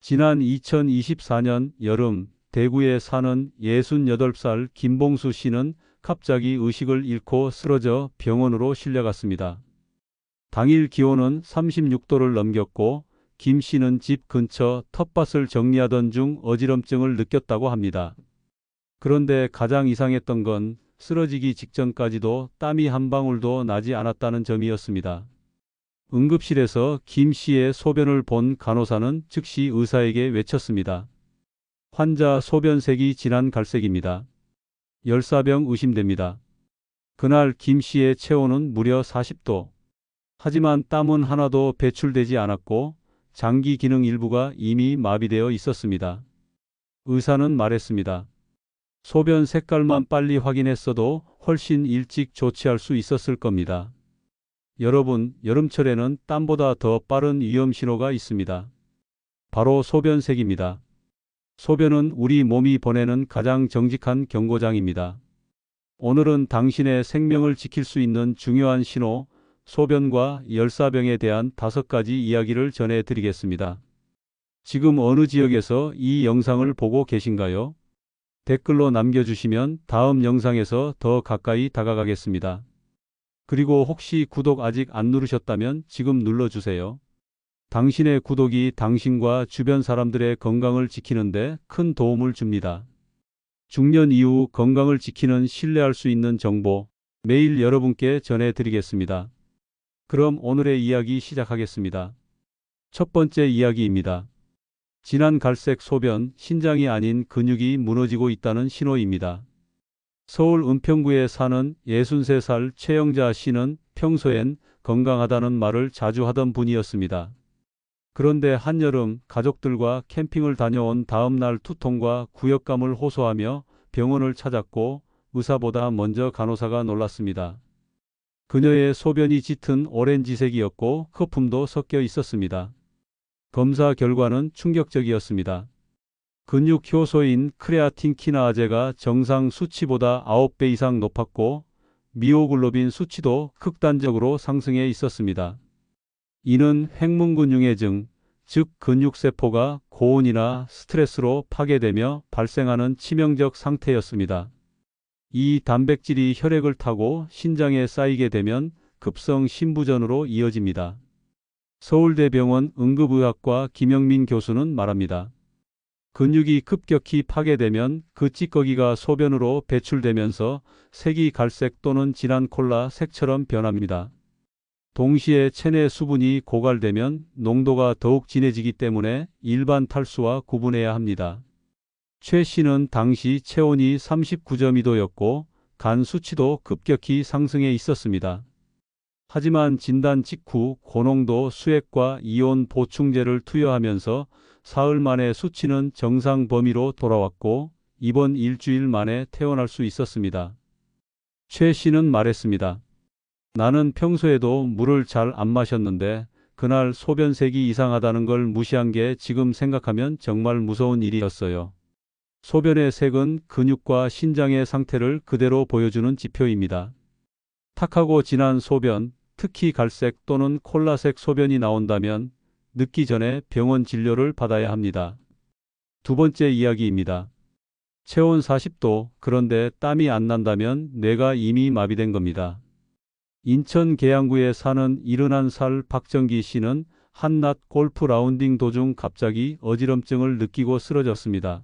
지난 2024년 여름 대구에 사는 68살 김봉수 씨는 갑자기 의식을 잃고 쓰러져 병원으로 실려갔습니다. 당일 기온은 36도를 넘겼고 김 씨는 집 근처 텃밭을 정리하던 중 어지럼증을 느꼈다고 합니다. 그런데 가장 이상했던 건 쓰러지기 직전까지도 땀이 한 방울도 나지 않았다는 점이었습니다. 응급실에서 김 씨의 소변을 본 간호사는 즉시 의사에게 외쳤습니다. 환자 소변색이 진한 갈색입니다. 열사병 의심됩니다. 그날 김 씨의 체온은 무려 40도. 하지만 땀은 하나도 배출되지 않았고 장기 기능 일부가 이미 마비되어 있었습니다. 의사는 말했습니다. 소변 색깔만 빨리 확인했어도 훨씬 일찍 조치할 수 있었을 겁니다. 여러분, 여름철에는 땀보다 더 빠른 위험 신호가 있습니다. 바로 소변색입니다. 소변은 우리 몸이 보내는 가장 정직한 경고장입니다. 오늘은 당신의 생명을 지킬 수 있는 중요한 신호, 소변과 열사병에 대한 5가지 이야기를 전해드리겠습니다. 지금 어느 지역에서 이 영상을 보고 계신가요? 댓글로 남겨주시면 다음 영상에서 더 가까이 다가가겠습니다. 그리고 혹시 구독 아직 안 누르셨다면 지금 눌러주세요. 당신의 구독이 당신과 주변 사람들의 건강을 지키는데 큰 도움을 줍니다. 중년 이후 건강을 지키는 신뢰할 수 있는 정보 매일 여러분께 전해드리겠습니다. 그럼 오늘의 이야기 시작하겠습니다. 첫 번째 이야기입니다. 진한 갈색 소변, 신장이 아닌 근육이 무너지고 있다는 신호입니다. 서울 은평구에 사는 63살 최영자 씨는 평소엔 건강하다는 말을 자주 하던 분이었습니다. 그런데 한여름 가족들과 캠핑을 다녀온 다음 날 두통과 구역감을 호소하며 병원을 찾았고 의사보다 먼저 간호사가 놀랐습니다. 그녀의 소변이 짙은 오렌지색이었고 거품도 섞여 있었습니다. 검사 결과는 충격적이었습니다. 근육 효소인 크레아틴 키나아제가 정상 수치보다 9배 이상 높았고 미오글로빈 수치도 극단적으로 상승해 있었습니다. 이는 횡문근융해증, 즉 근육세포가 고온이나 스트레스로 파괴되며 발생하는 치명적 상태였습니다. 이 단백질이 혈액을 타고 신장에 쌓이게 되면 급성 신부전으로 이어집니다. 서울대병원 응급의학과 김영민 교수는 말합니다. 근육이 급격히 파괴되면 그 찌꺼기가 소변으로 배출되면서 색이 갈색 또는 진한 콜라 색처럼 변합니다. 동시에 체내 수분이 고갈되면 농도가 더욱 진해지기 때문에 일반 탈수와 구분해야 합니다. 최 씨는 당시 체온이 39.2도였고 간 수치도 급격히 상승해 있었습니다. 하지만 진단 직후 고농도 수액과 이온 보충제를 투여하면서 사흘 만에 수치는 정상 범위로 돌아왔고 이번 일주일 만에 퇴원할 수 있었습니다. 최 씨는 말했습니다. 나는 평소에도 물을 잘 안 마셨는데 그날 소변색이 이상하다는 걸 무시한 게 지금 생각하면 정말 무서운 일이었어요. 소변의 색은 근육과 신장의 상태를 그대로 보여주는 지표입니다. 탁하고 진한 소변, 특히 갈색 또는 콜라색 소변이 나온다면 늦기 전에 병원 진료를 받아야 합니다. 두 번째 이야기입니다. 체온 40도, 그런데 땀이 안 난다면 뇌가 이미 마비된 겁니다. 인천 계양구에 사는 71살 박정기 씨는 한낮 골프 라운딩 도중 갑자기 어지럼증을 느끼고 쓰러졌습니다.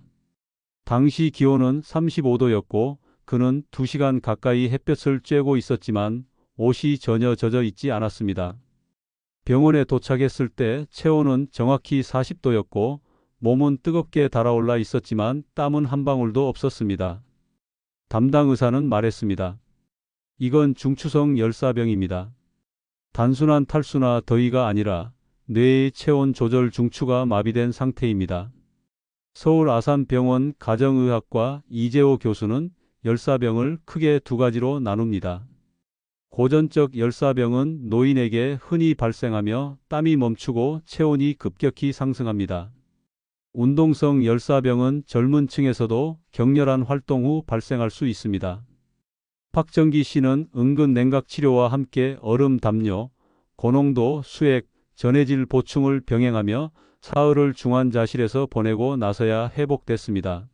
당시 기온은 35도였고 그는 2시간 가까이 햇볕을 쬐고 있었지만 옷이 전혀 젖어 있지 않았습니다. 병원에 도착했을 때 체온은 정확히 40도였고 몸은 뜨겁게 달아올라 있었지만 땀은 한 방울도 없었습니다. 담당 의사는 말했습니다. 이건 중추성 열사병입니다. 단순한 탈수나 더위가 아니라 뇌의 체온 조절 중추가 마비된 상태입니다. 서울 아산병원 가정의학과 이재호 교수는 열사병을 크게 2가지로 나눕니다. 고전적 열사병은 노인에게 흔히 발생하며 땀이 멈추고 체온이 급격히 상승합니다. 운동성 열사병은 젊은 층에서도 격렬한 활동 후 발생할 수 있습니다. 박정기 씨는 은근 냉각 치료와 함께 얼음 담요, 고농도 수액, 전해질 보충을 병행하며 사흘을 중환자실에서 보내고 나서야 회복됐습니다.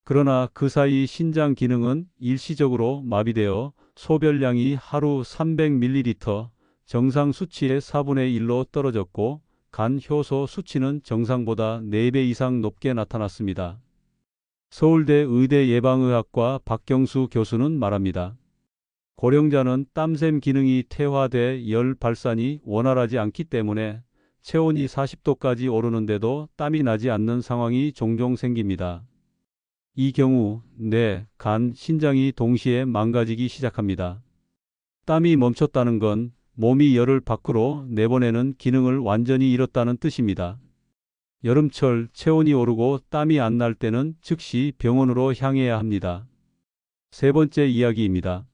그러나 그 사이 신장 기능은 일시적으로 마비되어 소변량이 하루 300ml, 정상 수치의 4분의 1로 떨어졌고 간 효소 수치는 정상보다 4배 이상 높게 나타났습니다. 서울대 의대 예방의학과 박경수 교수는 말합니다. 고령자는 땀샘 기능이 퇴화돼 열 발산이 원활하지 않기 때문에 체온이 40도까지 오르는데도 땀이 나지 않는 상황이 종종 생깁니다. 이 경우 뇌, 간, 신장이 동시에 망가지기 시작합니다. 땀이 멈췄다는 건 몸이 열을 밖으로 내보내는 기능을 완전히 잃었다는 뜻입니다. 여름철 체온이 오르고 땀이 안 날 때는 즉시 병원으로 향해야 합니다. 세 번째 이야기입니다.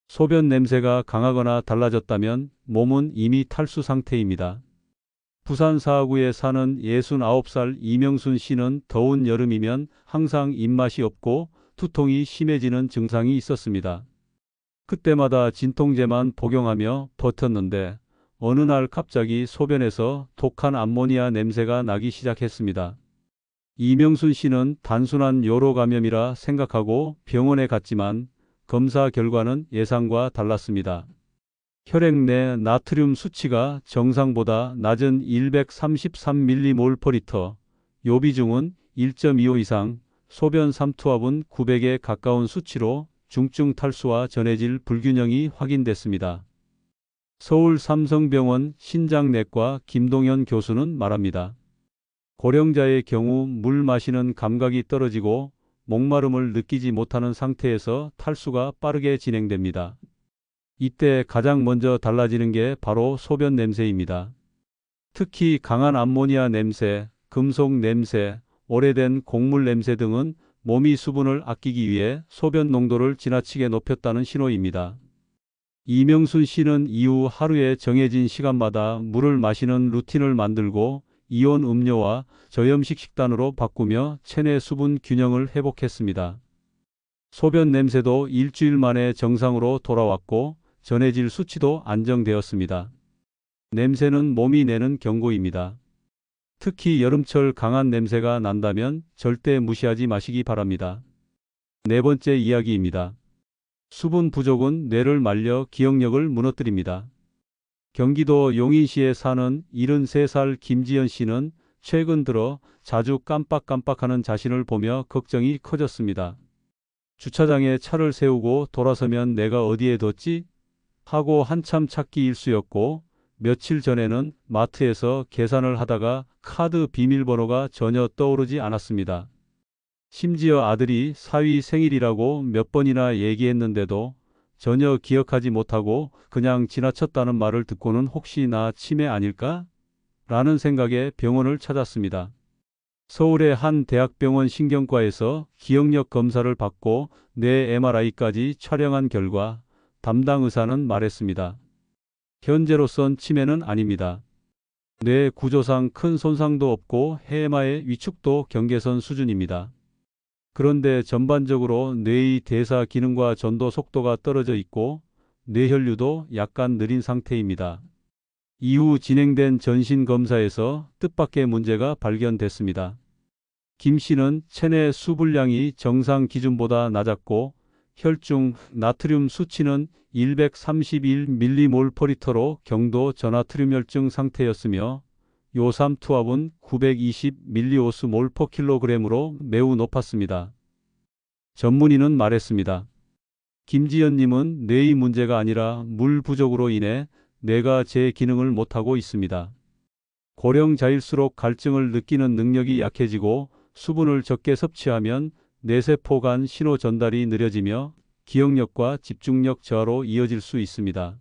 소변 냄새가 강하거나 달라졌다면 몸은 이미 탈수 상태입니다. 부산 사하구에 사는 69살 이명순 씨는 더운 여름이면 항상 입맛이 없고 두통이 심해지는 증상이 있었습니다. 그때마다 진통제만 복용하며 버텼는데 어느 날 갑자기 소변에서 독한 암모니아 냄새가 나기 시작했습니다. 이명순 씨는 단순한 요로 감염이라 생각하고 병원에 갔지만 검사 결과는 예상과 달랐습니다. 혈액 내 나트륨 수치가 정상보다 낮은 133mmol/L, 요비중은 1.25 이상, 소변 삼투압은 900에 가까운 수치로 중증 탈수와 전해질 불균형이 확인됐습니다. 서울 삼성병원 신장내과 김동현 교수는 말합니다. 고령자의 경우 물 마시는 감각이 떨어지고 목마름을 느끼지 못하는 상태에서 탈수가 빠르게 진행됩니다. 이때 가장 먼저 달라지는 게 바로 소변 냄새입니다. 특히 강한 암모니아 냄새, 금속 냄새, 오래된 곡물 냄새 등은 몸이 수분을 아끼기 위해 소변 농도를 지나치게 높였다는 신호입니다. 이명순 씨는 이후 하루에 정해진 시간마다 물을 마시는 루틴을 만들고 이온 음료와 저염식 식단으로 바꾸며 체내 수분 균형을 회복했습니다. 소변 냄새도 일주일 만에 정상으로 돌아왔고 전해질 수치도 안정되었습니다. 냄새는 몸이 내는 경고입니다. 특히 여름철 강한 냄새가 난다면 절대 무시하지 마시기 바랍니다. 네 번째 이야기입니다. 수분 부족은 뇌를 말려 기억력을 무너뜨립니다. 경기도 용인시에 사는 73살 김지연 씨는 최근 들어 자주 깜빡깜빡하는 자신을 보며 걱정이 커졌습니다. 주차장에 차를 세우고 돌아서면 내가 어디에 뒀지? 하고 한참 찾기 일쑤였고 며칠 전에는 마트에서 계산을 하다가 카드 비밀번호가 전혀 떠오르지 않았습니다. 심지어 아들이 사위 생일이라고 몇 번이나 얘기했는데도 전혀 기억하지 못하고 그냥 지나쳤다는 말을 듣고는 혹시 나 치매 아닐까? 라는 생각에 병원을 찾았습니다. 서울의 한 대학병원 신경과에서 기억력 검사를 받고 뇌 MRI까지 촬영한 결과 담당 의사는 말했습니다. 현재로선 치매는 아닙니다. 뇌 구조상 큰 손상도 없고 해마의 위축도 경계선 수준입니다. 그런데 전반적으로 뇌의 대사 기능과 전도 속도가 떨어져 있고 뇌혈류도 약간 느린 상태입니다. 이후 진행된 전신 검사에서 뜻밖의 문제가 발견됐습니다. 김 씨는 체내 수분량이 정상 기준보다 낮았고 혈중 나트륨 수치는 131mmol/L로 경도 저나트륨혈증 상태였으며 요삼 투압은 920mOs/kg으로 매우 높았습니다. 전문의는 말했습니다. 김지연님은 뇌의 문제가 아니라 물 부족으로 인해 뇌가 제 기능을 못하고 있습니다. 고령자일수록 갈증을 느끼는 능력이 약해지고 수분을 적게 섭취하면 뇌세포 간 신호 전달이 느려지며 기억력과 집중력 저하로 이어질 수 있습니다.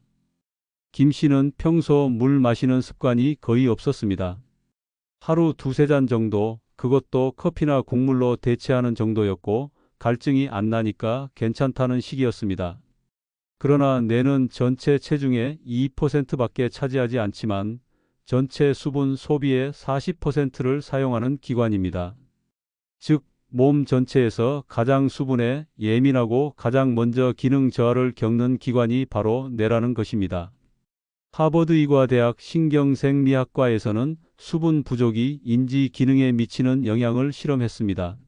김 씨는 평소 물 마시는 습관이 거의 없었습니다. 하루 두세 잔 정도, 그것도 커피나 국물로 대체하는 정도였고 갈증이 안 나니까 괜찮다는 시기였습니다. 그러나 뇌는 전체 체중의 2%밖에 차지하지 않지만 전체 수분 소비의 40%를 사용하는 기관입니다. 즉, 몸 전체에서 가장 수분에 예민하고 가장 먼저 기능 저하를 겪는 기관이 바로 뇌라는 것입니다. 하버드 의과대학 신경생리학과에서는 수분 부족이 인지 기능에 미치는 영향을 실험했습니다.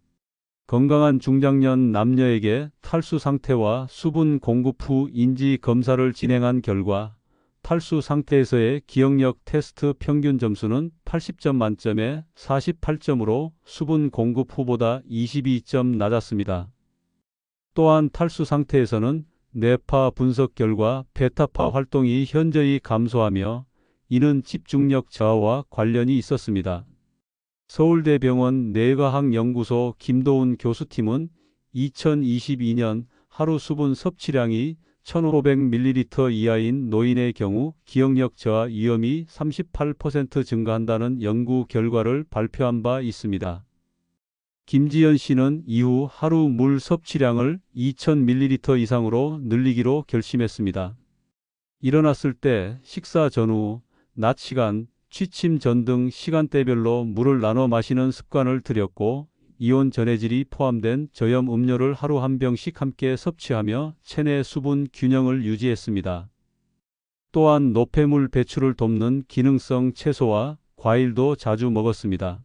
건강한 중장년 남녀에게 탈수 상태와 수분 공급 후 인지 검사를 진행한 결과 탈수 상태에서의 기억력 테스트 평균 점수는 80점 만점에 48점으로 수분 공급 후보다 22점 낮았습니다. 또한 탈수 상태에서는 뇌파 분석 결과 베타파 활동이 현저히 감소하며 이는 집중력 저하와 관련이 있었습니다. 서울대병원 뇌과학연구소 김도훈 교수팀은 2022년 하루 수분 섭취량이 1500ml 이하인 노인의 경우 기억력 저하 위험이 38% 증가한다는 연구 결과를 발표한 바 있습니다. 김지연 씨는 이후 하루 물 섭취량을 2000ml 이상으로 늘리기로 결심했습니다. 일어났을 때, 식사 전후, 낮 시간, 취침 전 등 시간대별로 물을 나눠 마시는 습관을 들였고 이온 전해질이 포함된 저염 음료를 하루 한 병씩 함께 섭취하며 체내 수분 균형을 유지했습니다. 또한 노폐물 배출을 돕는 기능성 채소와 과일도 자주 먹었습니다.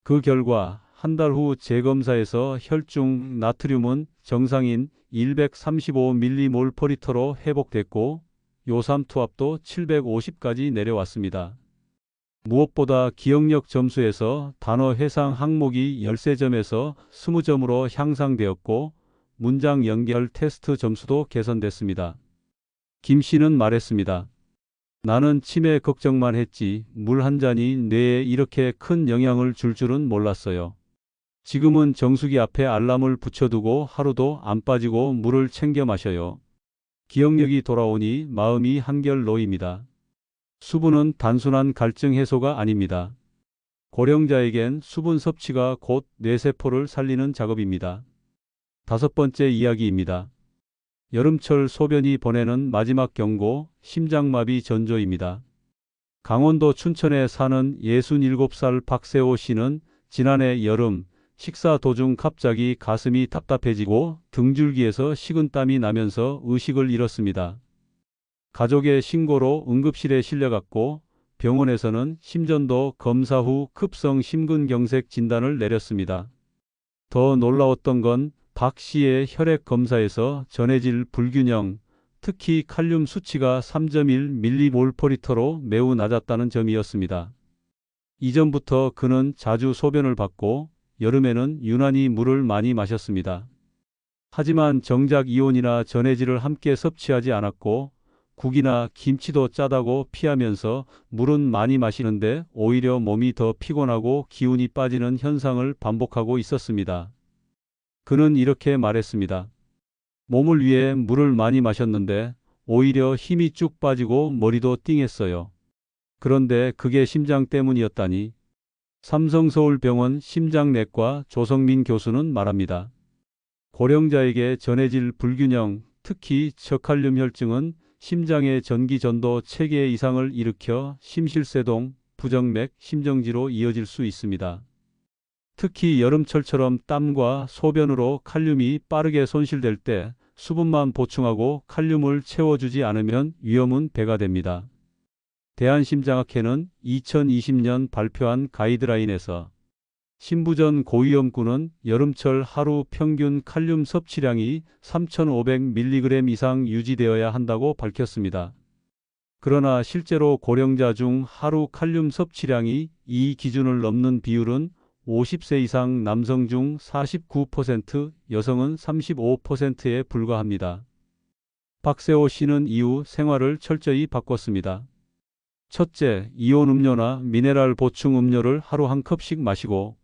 그 결과 한 달 후 재검사에서 혈중 나트륨은 정상인 135mmol/L로 회복됐고 요삼투압도 750까지 내려왔습니다. 무엇보다 기억력 점수에서 단어 회상 항목이 13점에서 20점으로 향상되었고 문장 연결 테스트 점수도 개선됐습니다. 김 씨는 말했습니다. 나는 치매 걱정만 했지 물 한 잔이 뇌에 이렇게 큰 영향을 줄 줄은 몰랐어요. 지금은 정수기 앞에 알람을 붙여두고 하루도 안 빠지고 물을 챙겨 마셔요. 기억력이 돌아오니 마음이 한결 놓입니다. 수분은 단순한 갈증 해소가 아닙니다. 고령자에겐 수분 섭취가 곧 뇌세포를 살리는 작업입니다. 5번째 이야기입니다. 여름철 소변이 보내는 마지막 경고, 심장마비 전조입니다. 강원도 춘천에 사는 67살 박세호 씨는 지난해 여름 식사 도중 갑자기 가슴이 답답해지고 등줄기에서 식은땀이 나면서 의식을 잃었습니다. 가족의 신고로 응급실에 실려갔고 병원에서는 심전도 검사 후 급성 심근경색 진단을 내렸습니다. 더 놀라웠던 건 박 씨의 혈액 검사에서 전해질 불균형, 특히 칼륨 수치가 3.1mmol/L로 매우 낮았다는 점이었습니다. 이전부터 그는 자주 소변을 봤고 여름에는 유난히 물을 많이 마셨습니다. 하지만 정작 이온이나 전해질을 함께 섭취하지 않았고 국이나 김치도 짜다고 피하면서 물은 많이 마시는데 오히려 몸이 더 피곤하고 기운이 빠지는 현상을 반복하고 있었습니다. 그는 이렇게 말했습니다. 몸을 위해 물을 많이 마셨는데 오히려 힘이 쭉 빠지고 머리도 띵했어요. 그런데 그게 심장 때문이었다니. 삼성서울병원 심장내과 조성민 교수는 말합니다. 고령자에게 전해질 불균형, 특히 저칼륨 혈증은 심장의 전기 전도 체계 이상을 일으켜 심실세동, 부정맥, 심정지로 이어질 수 있습니다. 특히 여름철처럼 땀과 소변으로 칼륨이 빠르게 손실될 때 수분만 보충하고 칼륨을 채워주지 않으면 위험은 배가 됩니다. 대한심장학회는 2020년 발표한 가이드라인에서 신부전 고위험군은 여름철 하루 평균 칼륨 섭취량이 3,500mg 이상 유지되어야 한다고 밝혔습니다. 그러나 실제로 고령자 중 하루 칼륨 섭취량이 이 기준을 넘는 비율은 50세 이상 남성 중 49%, 여성은 35%에 불과합니다. 박세호 씨는 이후 생활을 철저히 바꿨습니다. 첫째, 이온 음료나 미네랄 보충 음료를 하루 한 컵씩 마시고,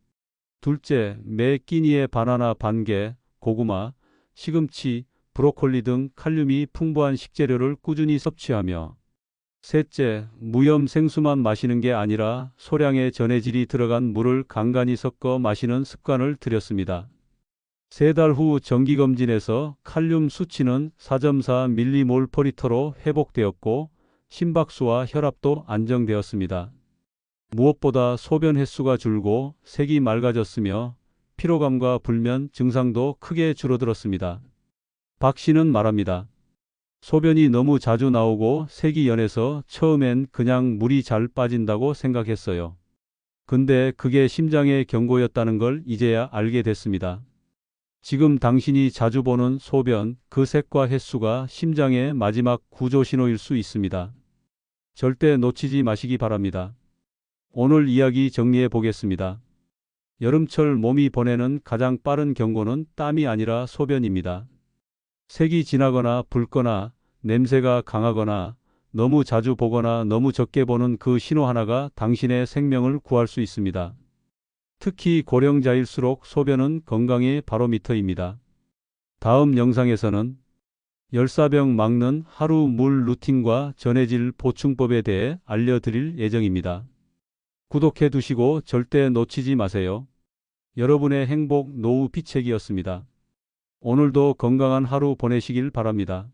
둘째, 매 끼니에 바나나 반 개, 고구마, 시금치, 브로콜리 등 칼륨이 풍부한 식재료를 꾸준히 섭취하며, 셋째, 무염 생수만 마시는 게 아니라 소량의 전해질이 들어간 물을 간간히 섞어 마시는 습관을 들였습니다. 3달 후 정기검진에서 칼륨 수치는 4.4mmol/L로 회복되었고 심박수와 혈압도 안정되었습니다. 무엇보다 소변 횟수가 줄고 색이 맑아졌으며 피로감과 불면 증상도 크게 줄어들었습니다. 박 씨는 말합니다. 소변이 너무 자주 나오고 색이 연해서 처음엔 그냥 물이 잘 빠진다고 생각했어요. 근데 그게 심장의 경고였다는 걸 이제야 알게 됐습니다. 지금 당신이 자주 보는 소변, 그 색과 횟수가 심장의 마지막 구조 신호일 수 있습니다. 절대 놓치지 마시기 바랍니다. 오늘 이야기 정리해 보겠습니다. 여름철 몸이 보내는 가장 빠른 경고는 땀이 아니라 소변입니다. 색이 진하거나 붉거나 냄새가 강하거나 너무 자주 보거나 너무 적게 보는 그 신호 하나가 당신의 생명을 구할 수 있습니다. 특히 고령자일수록 소변은 건강의 바로미터입니다. 다음 영상에서는 열사병 막는 하루 물 루틴과 전해질 보충법에 대해 알려드릴 예정입니다. 구독해 두시고 절대 놓치지 마세요. 여러분의 행복 노후 피책이었습니다. 오늘도 건강한 하루 보내시길 바랍니다.